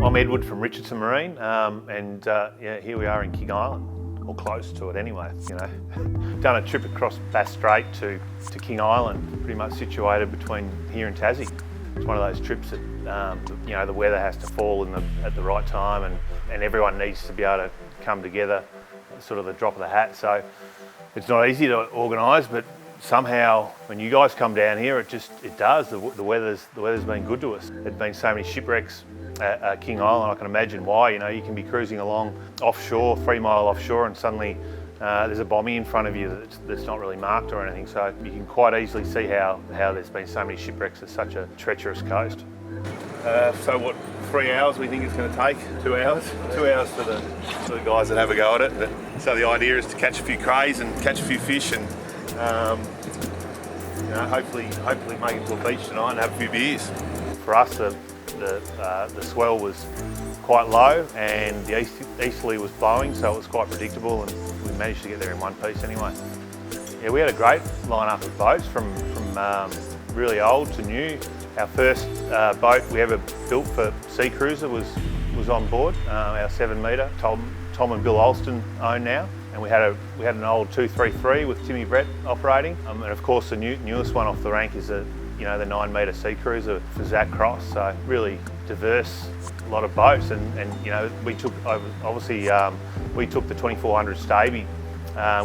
I'm Edward from Richardson Marine, and yeah, here we are in King Island, or close to it anyway. You know, done a trip across Bass Strait to King Island, pretty much situated between here and Tassie. It's one of those trips that you know, the weather has to fall at the right time, and everyone needs to be able to come together, sort of the drop of the hat. So it's not easy to organise, but somehow when you guys come down here, it does. The weather's been good to us. There's been so many shipwrecks at King Island. I can imagine why. You know, you can be cruising along offshore, 3 mile offshore, and suddenly there's a bombie in front of you that's not really marked or anything. So you can quite easily see how there's been so many shipwrecks at such a treacherous coast. So what, 3 hours we think it's going to take? 2 hours? 2 hours for the guys that have a go at it. So the idea is to catch a few crays and catch a few fish, and you know, hopefully make it to a beach tonight and have a few beers. For us, the swell was quite low and the easterly was blowing, so it was quite predictable, and we managed to get there in one piece anyway. Yeah, we had a great lineup of boats from really old to new. Our first boat we ever built for Sea Cruiser was on board, our 7 metre. Tom and Bill Alston own now, and we had an old 233 with Timmy Brett operating, and of course the newest one off the rank is the 9 metre Sea Cruiser for Zach Cross. So really diverse, lot of boats, and you know, we took we took the 2400 Staby,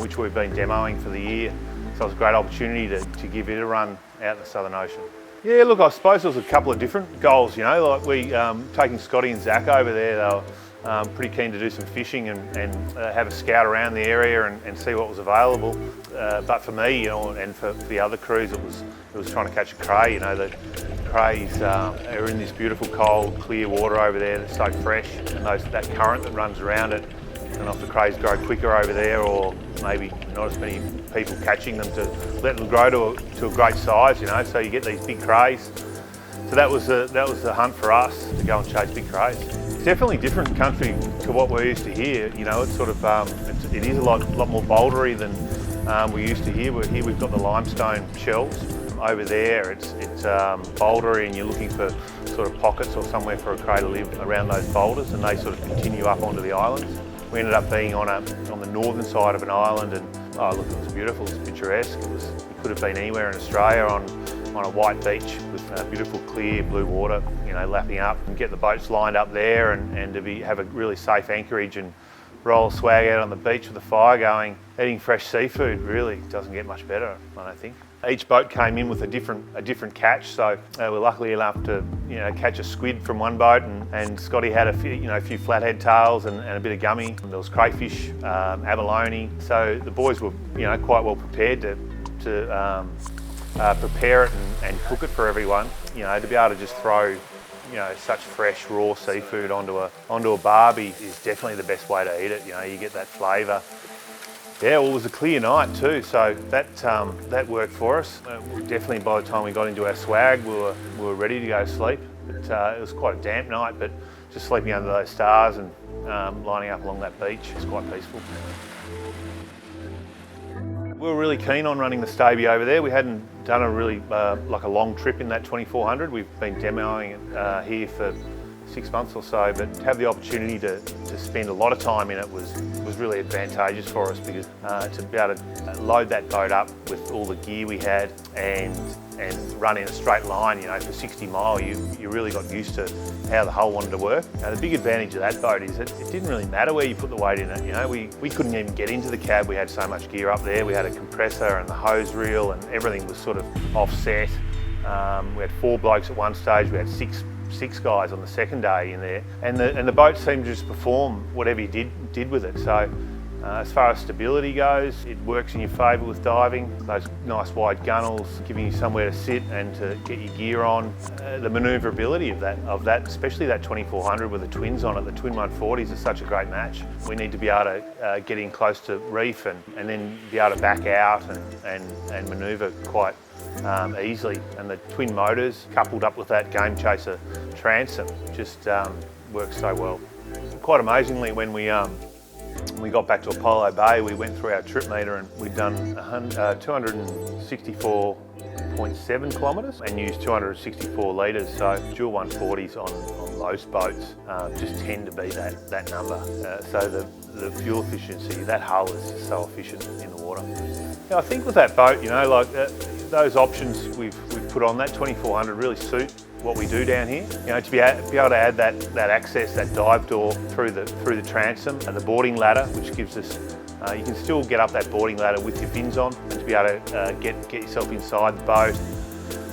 which we've been demoing for the year. So it was a great opportunity to give it a run out in the Southern Ocean. Yeah, look, I suppose there was a couple of different goals, you know, like we taking Scotty and Zach over there. They were pretty keen to do some fishing and have a scout around the area and see what was available. But for me, you know, and for the other crews, it was trying to catch a cray. You know, the crays are in this beautiful cold, clear water over there that's so fresh, and that current that runs around it. And if the crays grow quicker over there, or maybe not as many people catching them, to let them grow to a great size, you know, so you get these big crays. So that was the hunt for us, to go and chase big crays. It's definitely different country to what we're used to here. You know, it's sort of it is a lot more bouldery than we're used to here. Here we've got the limestone shells. Over there it's bouldery, and you're looking for sort of pockets or somewhere for a cray to live around those boulders, and they sort of continue up onto the islands. We ended up being on the northern side of an island, and oh look, it was beautiful, it was picturesque. We could have been anywhere in Australia on a white beach with beautiful clear blue water, you know, lapping up, and get the boats lined up there, and to have a really safe anchorage and roll swag out on the beach with a fire going, eating fresh seafood. Really doesn't get much better, I don't think. Each boat came in with a different catch, so we're lucky enough to, you know, catch a squid from one boat, and Scotty had a few flathead tails and a bit of gummy. There was crayfish, abalone. So the boys were, you know, quite well prepared to prepare it and cook it for everyone. You know, to be able to just throw, you know, such fresh raw seafood onto a barbie is definitely the best way to eat it. You know, you get that flavour. Yeah, well, it was a clear night too, so that worked for us. Definitely by the time we got into our swag, we were ready to go to sleep. But it was quite a damp night, but just sleeping under those stars and lining up along that beach was quite peaceful. We were really keen on running the Staby over there. We hadn't done a really like a long trip in that 2400. We've been demoing it here for 6 months or so, but to have the opportunity to spend a lot of time in it was really advantageous for us, because to be able to load that boat up with all the gear we had and run in a straight line, you know, for 60 mile, you really got used to how the hull wanted to work. Now, the big advantage of that boat is that it didn't really matter where you put the weight in it. You know, we couldn't even get into the cab. We had so much gear up there. We had a compressor and the hose reel, and everything was sort of offset. We had 4 blokes at one stage. We had six guys on the second day in there, and the boat seemed to just perform whatever you did with it. So as far as stability goes, it works in your favour with diving. Those nice wide gunnels giving you somewhere to sit and to get your gear on. The manoeuvrability of that, especially that 2400 with the twins on it, the twin 140s is such a great match. We need to be able to get in close to reef and then be able to back out and manoeuvre quite easily. And the twin motors coupled up with that Game Chaser transom just works so well. Quite amazingly, when we we got back to Apollo Bay, we went through our trip meter and we'd done 264.7 kilometres and used 264 litres. So dual 140s on most boats just tend to be that number. So the fuel efficiency, that hull is just so efficient in the water. Yeah, I think with that boat, like those options we've put on, that 2400 really suit what we do down here. To be able to add that access, that dive door through the transom, and the boarding ladder, which gives us, you can still get up that boarding ladder with your fins on, and to be able to get yourself inside the boat,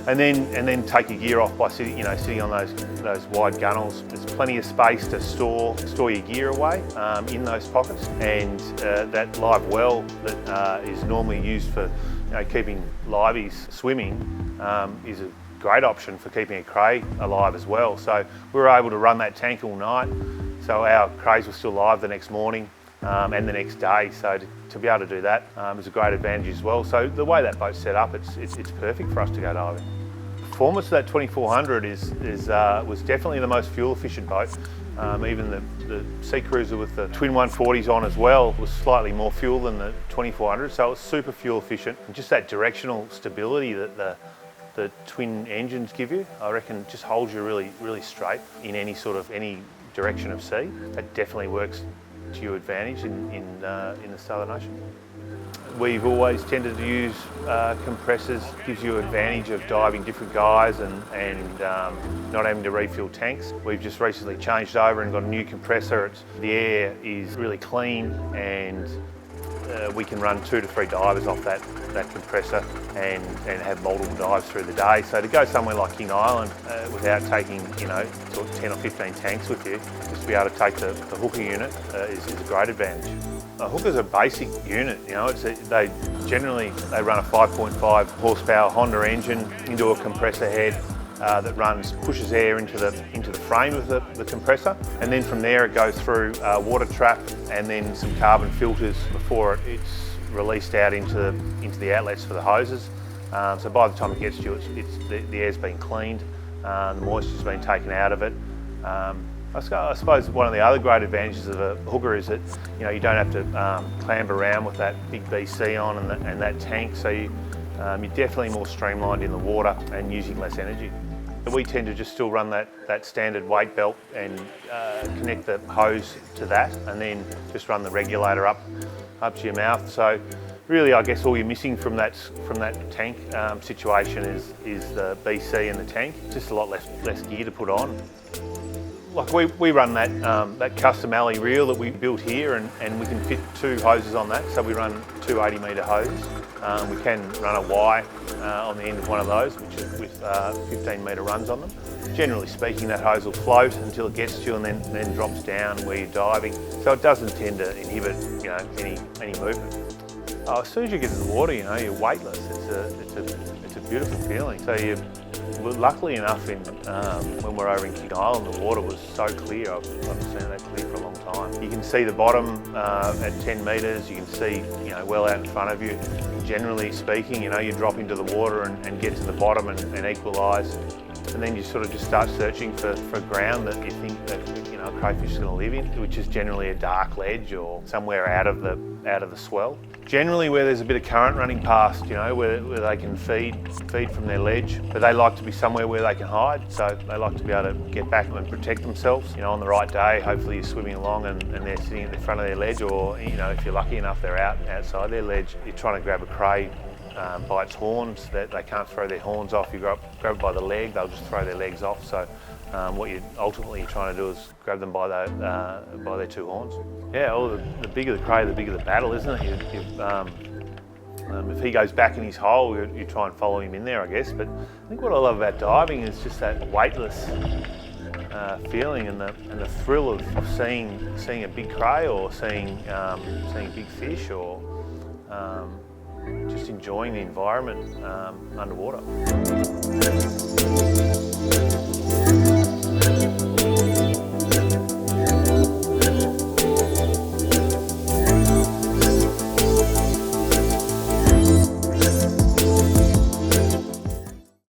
and then take your gear off by sitting on those wide gunnels. There's plenty of space to store your gear away in those pockets, and that live well that is normally used for keeping liveys swimming is a great option for keeping a cray alive as well. So we were able to run that tank all night, so our crays were still live the next morning and the next day. So to be able to do that is a great advantage as well. So the way that boat's set up, it's perfect for us to go diving. Performance of that 2400 was definitely the most fuel efficient boat. Even the Sea Cruiser with the twin 140s on as well was slightly more fuel than the 2400, so it was super fuel efficient. And just that directional stability that the twin engines give you, I reckon just holds you really straight in any direction of sea. That definitely works to your advantage in the Southern Ocean. We've always tended to use compressors. Gives you advantage of diving different guys and not having to refuel tanks. We've just recently changed over and got a new compressor. The air is really clean, and we can run 2 to 3 divers off that compressor and have multiple dives through the day. So to go somewhere like King Island without taking 10 or 15 tanks with you, just to be able to take the hooker unit is a great advantage. A hooker's a basic unit, they run a 5.5 horsepower Honda engine into a compressor head that pushes air into the frame of the compressor, and then from there it goes through a water trap and then some carbon filters before it's released out into the outlets for the hoses. So by the time it gets to you, the air's been cleaned, the moisture's been taken out of it. I suppose one of the other great advantages of a hooker is that you don't have to clamber around with that big BC on and that tank, so you're definitely more streamlined in the water and using less energy. We tend to just still run that standard weight belt and connect the hose to that, and then just run the regulator up to your mouth. So really, I guess all you're missing from that tank situation is the BC and the tank. Just a lot less gear to put on. Like we run that custom alley reel that we built here, and we can fit 2 hoses on that. So we run 2 80-metre hoses. We can run a Y on the end of one of those, which is with 15-metre runs on them. Generally speaking, that hose will float until it gets to you and then drops down where you're diving. So it doesn't tend to inhibit any movement. As soon as you get in the water, you're weightless. It's a beautiful feeling. So luckily enough, when we're over in King Island, the water was so clear. I've seen that clear for a long time. You can see the bottom at 10 metres. You can see well out in front of you. Generally speaking, you drop into the water and get to the bottom and equalise, and then you sort of just start searching for ground that you think that a crayfish is going to live in, which is generally a dark ledge or somewhere out of the swell. Generally where there's a bit of current running past, where they can feed from their ledge, but they like to be somewhere where they can hide, so they like to be able to get back and protect themselves. On the right day, hopefully you're swimming along and they're sitting at the front of their ledge, or if you're lucky enough they're outside their ledge. You're trying to grab a cray by its horns, that they can't throw their horns off. You grab it by the leg, they'll just throw their legs off. So what you're ultimately trying to do is grab them by their 2 horns. Yeah, the bigger the cray, the bigger the battle, isn't it? If he goes back in his hole, you try and follow him in there, I guess. But I think what I love about diving is just that weightless feeling and the thrill of seeing a big cray, or seeing a big fish, or just enjoying the environment underwater.